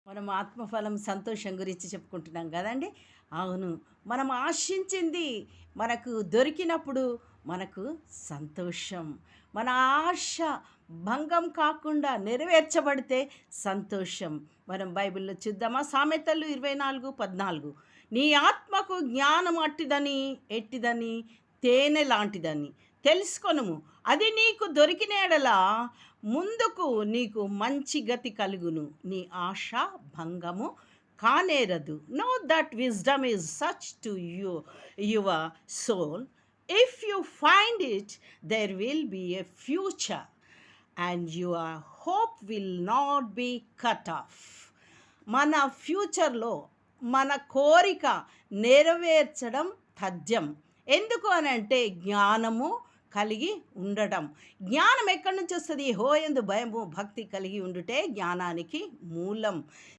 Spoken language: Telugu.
మనం ఆత్మఫలం సంతోషం గురించి చెప్పుకుంటున్నాం కదండి. అవును. మనం ఆశించింది మనకు దొరికినప్పుడు మనకు సంతోషం. మన ఆశ భంగం కాకుండా నెరవేర్చబడితే సంతోషం. మనం బైబిల్‌లో చూద్దామా? సామెతలు 24:14 నీ ఆత్మకు జ్ఞానం ఎట్టిదని తేనె లాంటిదని తెలుసుకొనుము. అది నీకు దొరికిన యెడల ముందుకు నీకు మంచి గతి కలుగును. నీ ఆశ భంగము కానేరదు. Know that wisdom is such to your soul. If you find it there will be a future and your hope will not be cut off. మన ఫ్యూచర్‌లో మన కోరిక నెరవేర్చడం తథ్యం. ఎందుకు అనంటే జ్ఞానము కలిగి ఉండటం. జ్ఞానం ఎక్కడి నుంచి వస్తది? యెహోవాయందు భయము, భక్తి కలిగి ఉండుటే జ్ఞానానికి మూలం.